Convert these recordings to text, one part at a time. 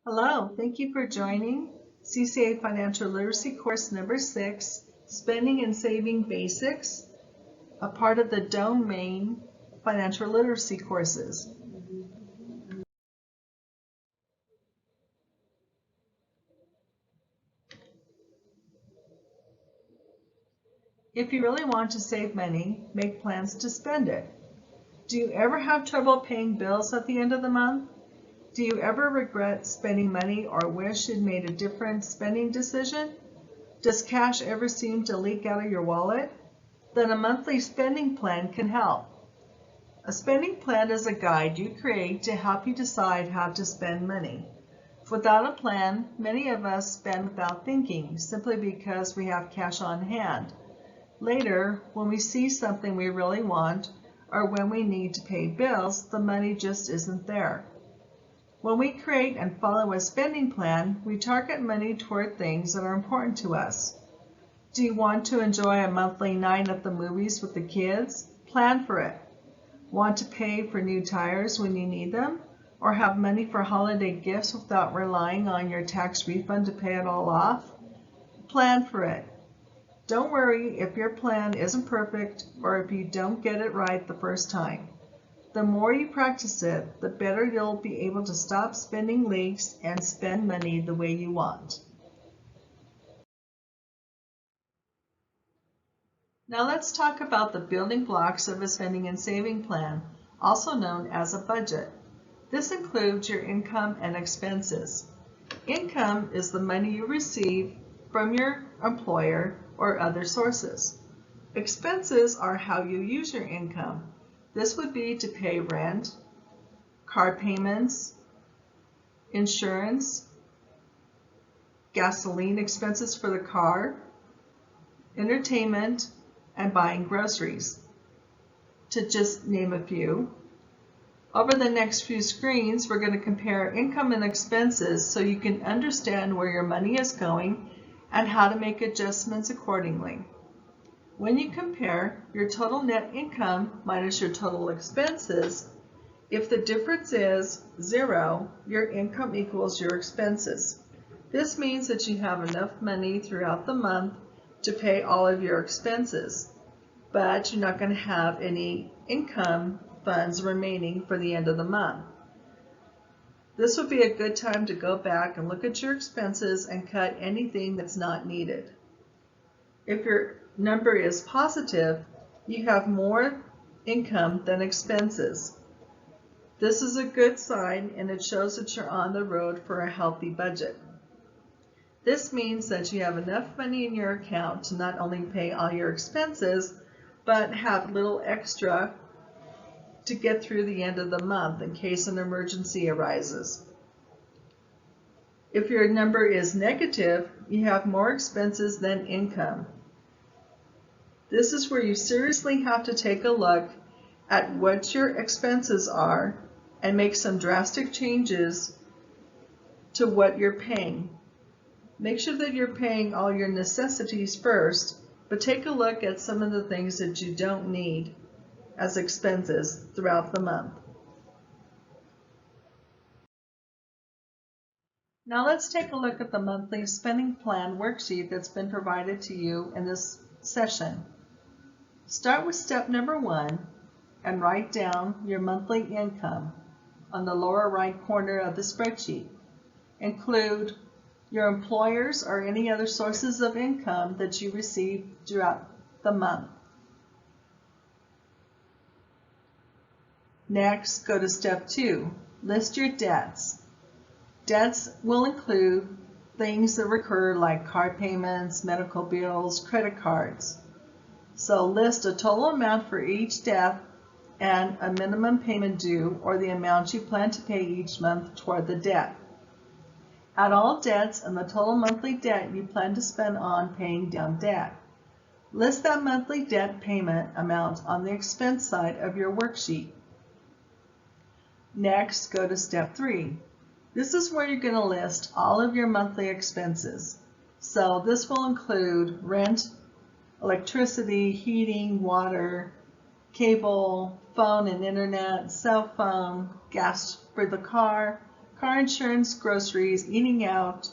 Hello, thank you for joining CCA Financial Literacy Course number 6, Spending and Saving Basics, a part of the Domain Financial Literacy courses. If you really want to save money, make plans to spend it. Do you ever have trouble paying bills at the end of the month? Do you ever regret spending money or wish you'd made a different spending decision? Does cash ever seem to leak out of your wallet? Then a monthly spending plan can help. A spending plan is a guide you create to help you decide how to spend money. Without a plan, many of us spend without thinking, simply because we have cash on hand. Later, when we see something we really want, or when we need to pay bills, the money just isn't there. When we create and follow a spending plan, we target money toward things that are important to us. Do you want to enjoy a monthly night at the movies with the kids? Plan for it. Want to pay for new tires when you need them? Or have money for holiday gifts without relying on your tax refund to pay it all off? Plan for it. Don't worry if your plan isn't perfect or if you don't get it right the first time. The more you practice it, the better you'll be able to stop spending leaks and spend money the way you want. Now let's talk about the building blocks of a spending and saving plan, also known as a budget. This includes your income and expenses. Income is the money you receive from your employer or other sources. Expenses are how you use your income. This would be to pay rent, car payments, insurance, gasoline expenses for the car, entertainment, and buying groceries, to just name a few. Over the next few screens, we're going to compare income and expenses so you can understand where your money is going and how to make adjustments accordingly. When you compare your total net income minus your total expenses, if the difference is 0, your income equals your expenses. This means that you have enough money throughout the month to pay all of your expenses, but you're not going to have any income funds remaining for the end of the month. This would be a good time to go back and look at your expenses and cut anything that's not needed. If your number is positive, you have more income than expenses. This is a good sign, and it shows that you're on the road for a healthy budget. This means that you have enough money in your account to not only pay all your expenses, but have little extra to get through the end of the month in case an emergency arises. If your number is negative, you have more expenses than income. This is where you seriously have to take a look at what your expenses are and make some drastic changes to what you're paying. Make sure that you're paying all your necessities first, but take a look at some of the things that you don't need as expenses throughout the month. Now let's take a look at the monthly spending plan worksheet that's been provided to you in this session. Start with step number 1 and write down your monthly income on the lower right corner of the spreadsheet. Include your employers or any other sources of income that you receive throughout the month. Next, go to step 2. List your debts. Debts will include things that recur like car payments, medical bills, credit cards. So list a total amount for each debt and a minimum payment due, or the amount you plan to pay each month toward the debt. Add all debts and the total monthly debt you plan to spend on paying down debt. List that monthly debt payment amount on the expense side of your worksheet. Next, go to step 3. This is where you're going to list all of your monthly expenses. So this will include rent, electricity, heating, water, cable, phone and internet, cell phone, gas for the car, car insurance, groceries, eating out,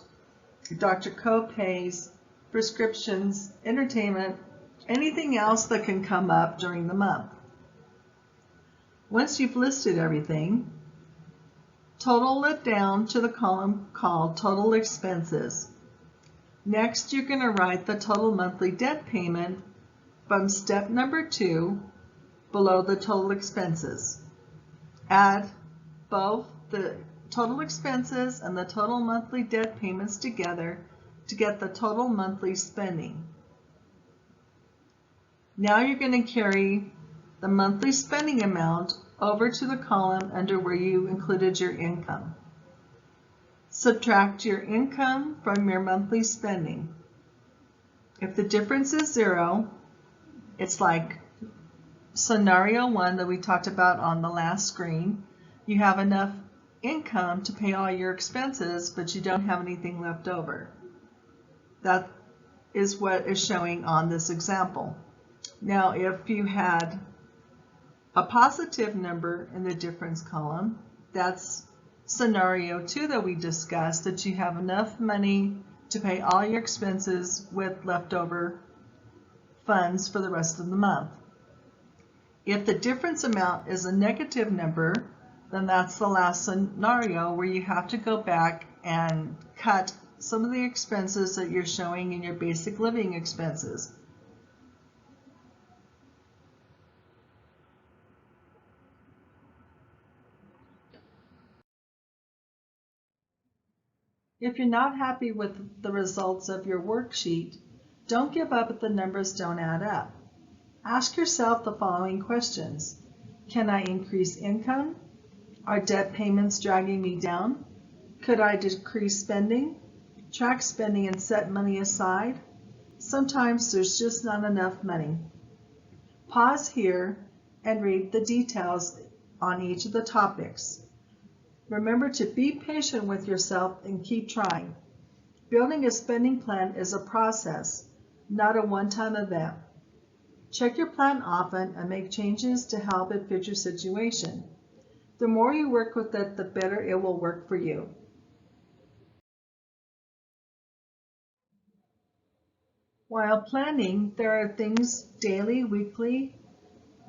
doctor co-pays, prescriptions, entertainment, anything else that can come up during the month. Once you've listed everything, total it down to the column called Total Expenses. Next, you're going to write the total monthly debt payment from step number 2 below the total expenses. Add both the total expenses and the total monthly debt payments together to get the total monthly spending. Now you're going to carry the monthly spending amount over to the column under where you included your income. Subtract your income from your monthly spending. If the difference is 0, it's like scenario 1 that we talked about on the last screen. You have enough income to pay all your expenses, but you don't have anything left over. That is what is showing on this example. Now, if you had a positive number in the difference column, that's scenario 2 that we discussed, that you have enough money to pay all your expenses with leftover funds for the rest of the month. If the difference amount is a negative number, then that's the last scenario where you have to go back and cut some of the expenses that you're showing in your basic living expenses. If you're not happy with the results of your worksheet, don't give up if the numbers don't add up. Ask yourself the following questions. Can I increase income? Are debt payments dragging me down? Could I decrease spending? Track spending and set money aside? Sometimes there's just not enough money. Pause here and read the details on each of the topics. Remember to be patient with yourself and keep trying. Building a spending plan is a process, not a one-time event. Check your plan often and make changes to help it fit your situation. The more you work with it, the better it will work for you. While planning, there are things daily, weekly,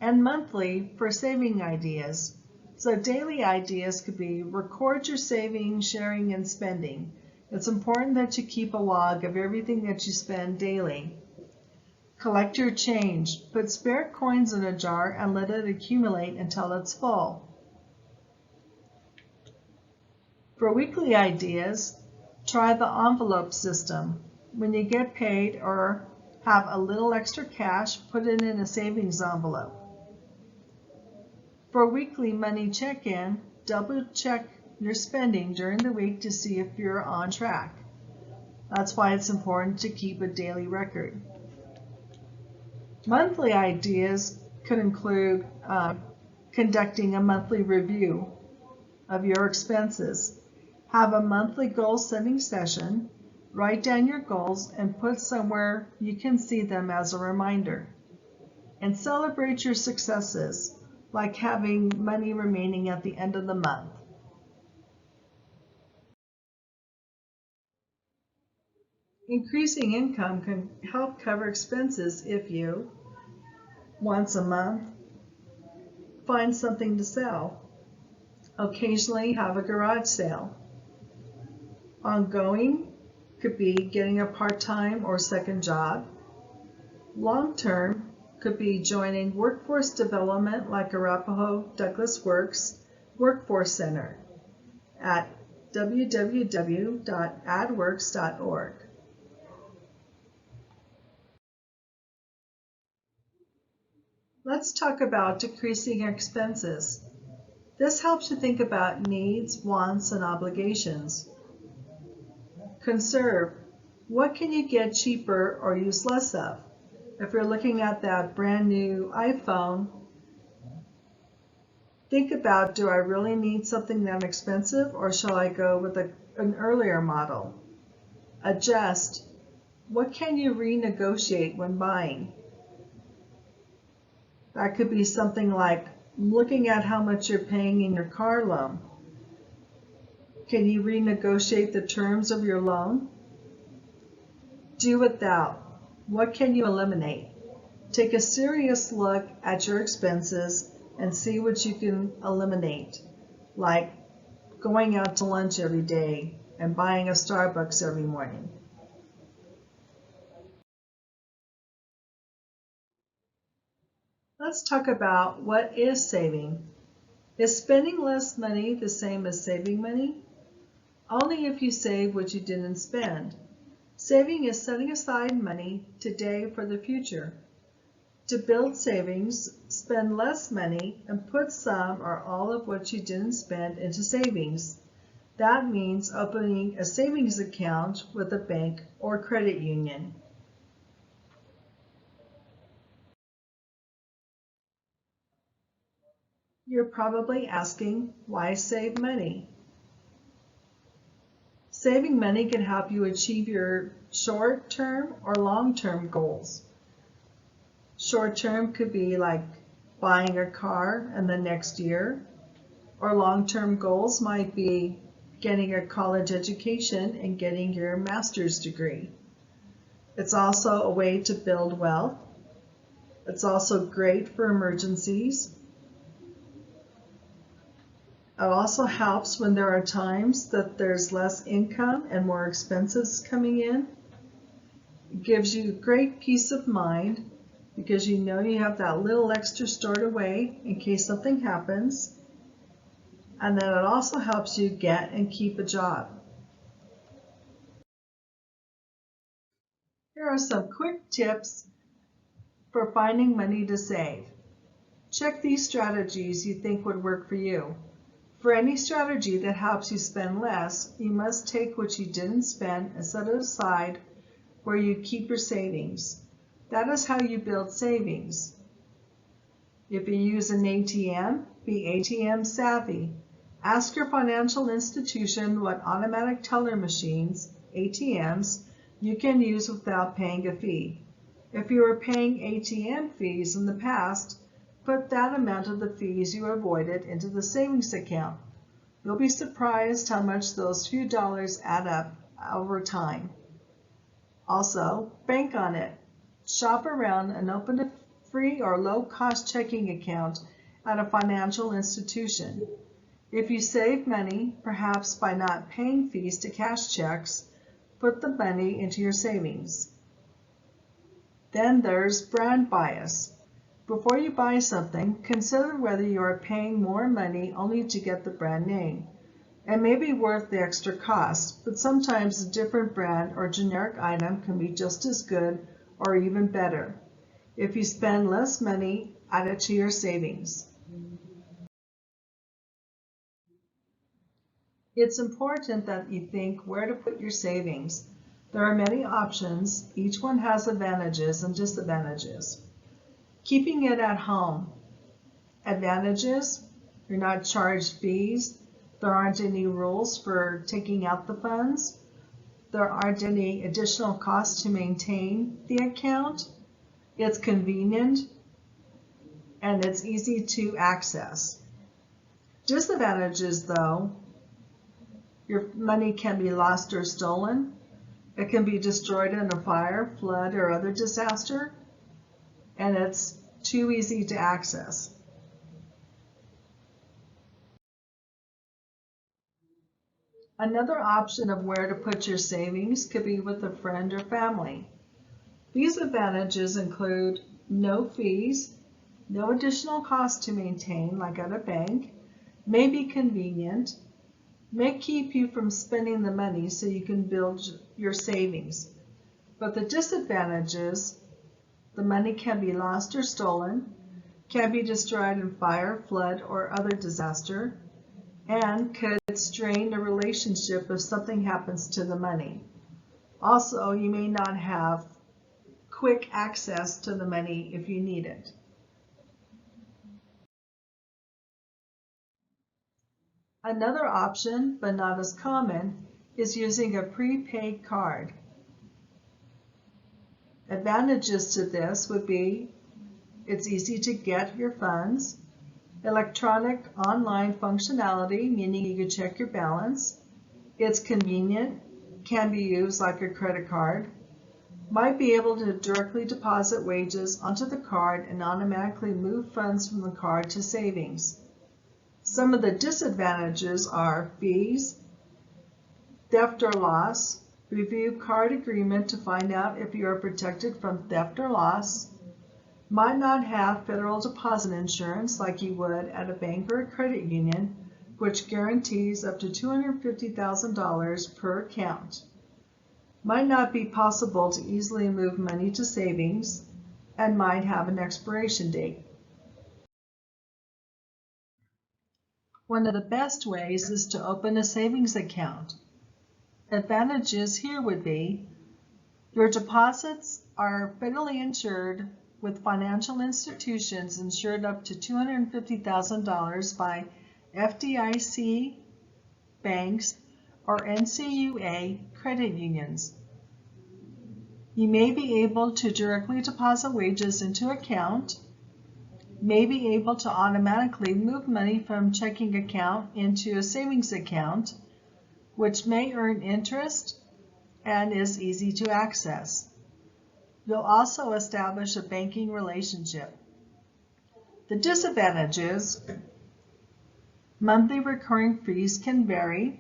and monthly for saving ideas. So daily ideas could be record your saving, sharing, and spending. It's important that you keep a log of everything that you spend daily. Collect your change. Put spare coins in a jar and let it accumulate until it's full. For weekly ideas, try the envelope system. When you get paid or have a little extra cash, put it in a savings envelope. For weekly money check-in, double check your spending during the week to see if you're on track. That's why it's important to keep a daily record. Monthly ideas could include conducting a monthly review of your expenses. Have a monthly goal setting session, write down your goals and put somewhere you can see them as a reminder. And celebrate your successes, like having money remaining at the end of the month. Increasing income can help cover expenses if you, once a month, find something to sell. Occasionally have a garage sale. Ongoing could be getting a part-time or second job. Long-term could be joining workforce development like Arapahoe Douglas Works Workforce Center at www.adworks.org. Let's talk about decreasing expenses. This helps you think about needs, wants, and obligations. Conserve. What can you get cheaper or use less of? If you're looking at that brand new iPhone, think about, do I really need something that expensive, or shall I go with an earlier model? Adjust. What can you renegotiate when buying? That could be something like looking at how much you're paying in your car loan. Can you renegotiate the terms of your loan? Do without. What can you eliminate? Take a serious look at your expenses and see what you can eliminate, like going out to lunch every day and buying a Starbucks every morning. Let's talk about what is saving. Is spending less money the same as saving money? Only if you save what you didn't spend. Saving is setting aside money today for the future. To build savings, spend less money and put some or all of what you didn't spend into savings. That means opening a savings account with a bank or credit union. You're probably asking, why save money? Saving money can help you achieve your short-term or long-term goals. Short-term could be like buying a car in the next year, or long-term goals might be getting a college education and getting your master's degree. It's also a way to build wealth. It's also great for emergencies. It also helps when there are times that there's less income and more expenses coming in. It gives you great peace of mind because you know you have that little extra stored away in case something happens. And then it also helps you get and keep a job. Here are some quick tips for finding money to save. Check these strategies you think would work for you. For any strategy that helps you spend less, you must take what you didn't spend and set it aside where you keep your savings. That is how you build savings. If you use an ATM, be ATM savvy. Ask your financial institution what automatic teller machines, ATMs, you can use without paying a fee. If you were paying ATM fees in the past, put that amount of the fees you avoided into the savings account. You'll be surprised how much those few dollars add up over time. Also, bank on it. Shop around and open a free or low-cost checking account at a financial institution. If you save money, perhaps by not paying fees to cash checks, put the money into your savings. Then there's brand bias. Before you buy something, consider whether you are paying more money only to get the brand name. It may be worth the extra cost, but sometimes a different brand or generic item can be just as good or even better. If you spend less money, add it to your savings. It's important that you think where to put your savings. There are many options. Each one has advantages and disadvantages. Keeping it at home. Advantages: you're not charged fees. There aren't any rules for taking out the funds. There aren't any additional costs to maintain the account. It's convenient and it's easy to access. Disadvantages, though: your money can be lost or stolen. It can be destroyed in a fire, flood, or other disaster. And it's too easy to access. Another option of where to put your savings could be with a friend or family. These advantages include no fees, no additional cost to maintain like at a bank, may be convenient, may keep you from spending the money so you can build your savings. But the disadvantages: the money can be lost or stolen, can be destroyed in fire, flood, or other disaster, and could strain the relationship if something happens to the money. Also, you may not have quick access to the money if you need it. Another option, but not as common, is using a prepaid card. Advantages to this would be it's easy to get your funds, electronic online functionality, meaning you can check your balance, It's convenient, can be used like a credit card, might be able to directly deposit wages onto the card and automatically move funds from the card to savings. Some of the disadvantages are fees, theft or loss, review card agreement to find out if you are protected from theft or loss, might not have federal deposit insurance like you would at a bank or a credit union, which guarantees up to $250,000 per account. Might not be possible to easily move money to savings, and might have an expiration date. One of the best ways is to open a savings account. Advantages here would be your deposits are federally insured with financial institutions insured up to $250,000 by FDIC, banks, or NCUA credit unions. You may be able to directly deposit wages into account, may be able to automatically move money from checking account into a savings account, which may earn interest and is easy to access. You'll also establish a banking relationship. The disadvantages: monthly recurring fees can vary,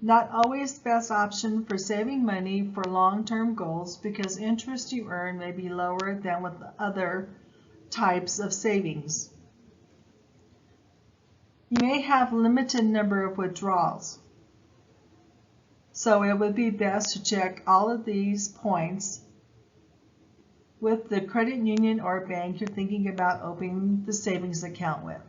not always the best option for saving money for long-term goals because interest you earn may be lower than with other types of savings. You may have a limited number of withdrawals, so it would be best to check all of these points with the credit union or bank you're thinking about opening the savings account with.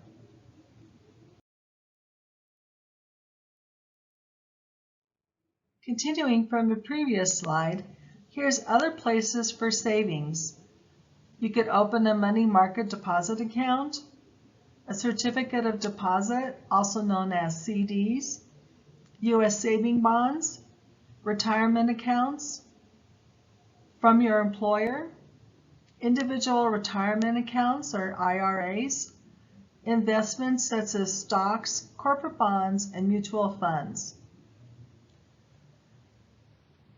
Continuing from the previous slide, here's other places for savings. You could open a money market deposit account, a certificate of deposit, also known as CDs, U.S. saving bonds, retirement accounts from your employer, individual retirement accounts or IRAs, investments such as stocks, corporate bonds, and mutual funds.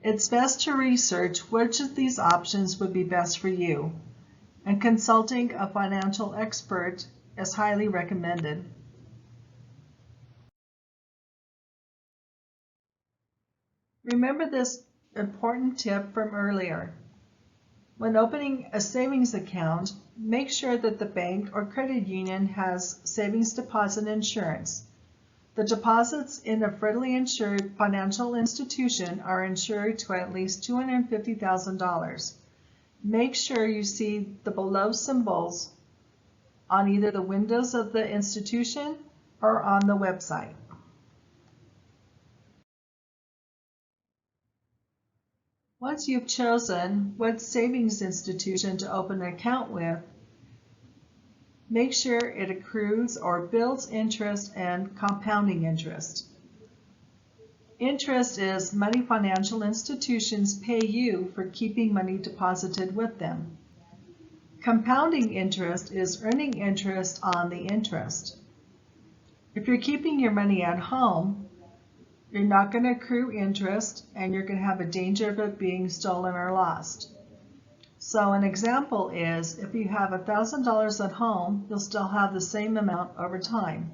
It's best to research which of these options would be best for you, and consulting a financial expert is highly recommended. Remember this important tip from earlier. When opening a savings account, make sure that the bank or credit union has savings deposit insurance. The deposits in a federally insured financial institution are insured to at least $250,000. Make sure you see the below symbols on either the windows of the institution or on the website. Once you've chosen what savings institution to open an account with, make sure it accrues or builds interest and compounding interest. Interest is money financial institutions pay you for keeping money deposited with them. Compounding interest is earning interest on the interest. If you're keeping your money at home, you're not going to accrue interest and you're going to have a danger of it being stolen or lost. So an example is if you have $1,000 at home, you'll still have the same amount over time.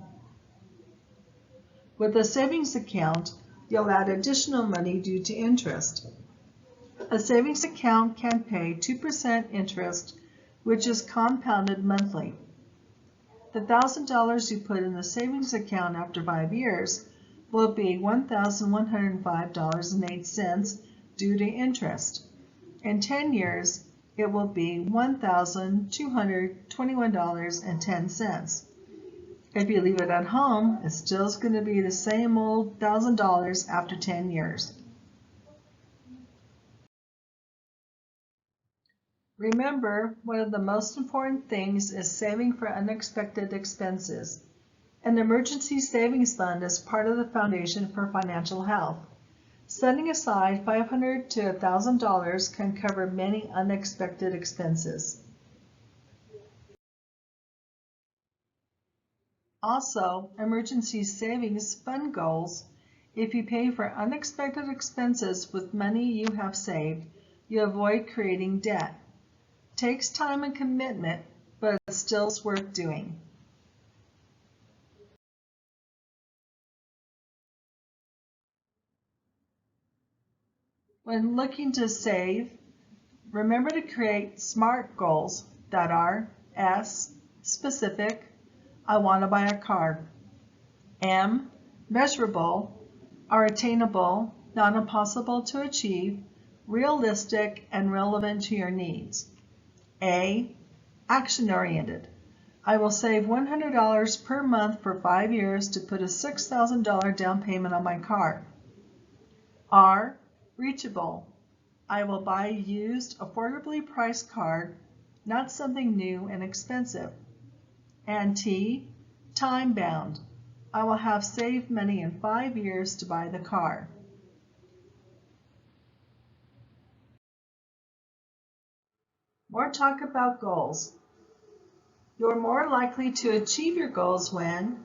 With a savings account, you'll add additional money due to interest. A savings account can pay 2% interest, which is compounded monthly. The $1,000 you put in the savings account after 5 years will be $1,105.08 due to interest. In 10 years, it will be $1,221.10. If you leave it at home, it's still going to be the same old $1,000 after 10 years. Remember, one of the most important things is saving for unexpected expenses. An emergency savings fund is part of the foundation for financial health. Setting aside $500 to $1,000 can cover many unexpected expenses. Also, emergency savings fund goals If you pay for unexpected expenses with money you have saved, you avoid creating debt. It takes time and commitment, but it's still worth doing. When looking to save, remember to create SMART goals that are S, specific, I want to buy a car. M, measurable, are attainable, not impossible to achieve, realistic, and relevant to your needs. A, action-oriented. I will save $100 per month for 5 years to put a $6,000 down payment on my car. R, reachable. I will buy a used, affordably priced car, not something new and expensive. And T, time-bound. I will have saved money in 5 years to buy the car. More talk about goals. You're more likely to achieve your goals when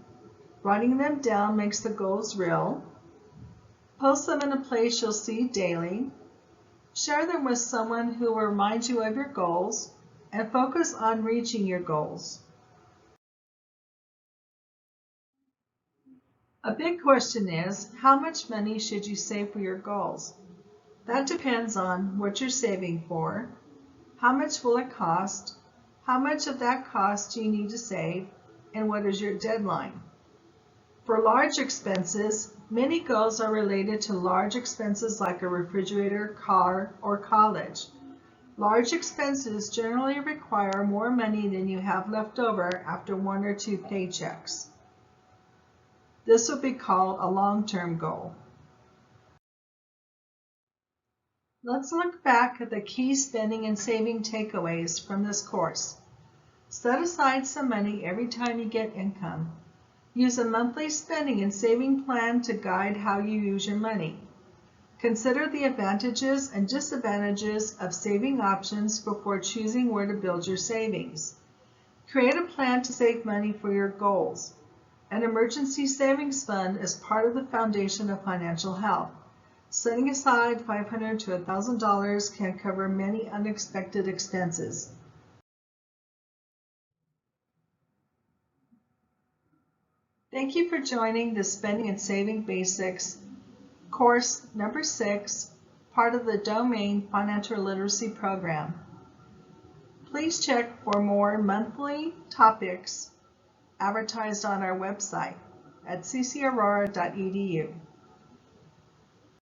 writing them down makes the goals real, post them in a place you'll see daily, share them with someone who will remind you of your goals, and focus on reaching your goals. A big question is, how much money should you save for your goals? That depends on what you're saving for, how much will it cost, how much of that cost do you need to save, and what is your deadline? For large expenses, many goals are related to large expenses like a refrigerator, car, or college. Large expenses generally require more money than you have left over after 1 or 2 paychecks. This will be called a long-term goal. Let's look back at the key spending and saving takeaways from this course. Set aside some money every time you get income. Use a monthly spending and saving plan to guide how you use your money. Consider the advantages and disadvantages of saving options before choosing where to build your savings. Create a plan to save money for your goals. An emergency savings fund is part of the foundation of financial health. Setting aside $500 to $1,000 can cover many unexpected expenses. Thank you for joining the Spending and Saving Basics course number 6, part of the Domain Financial Literacy Program. Please check for more monthly topics advertised on our website at ccaurora.edu.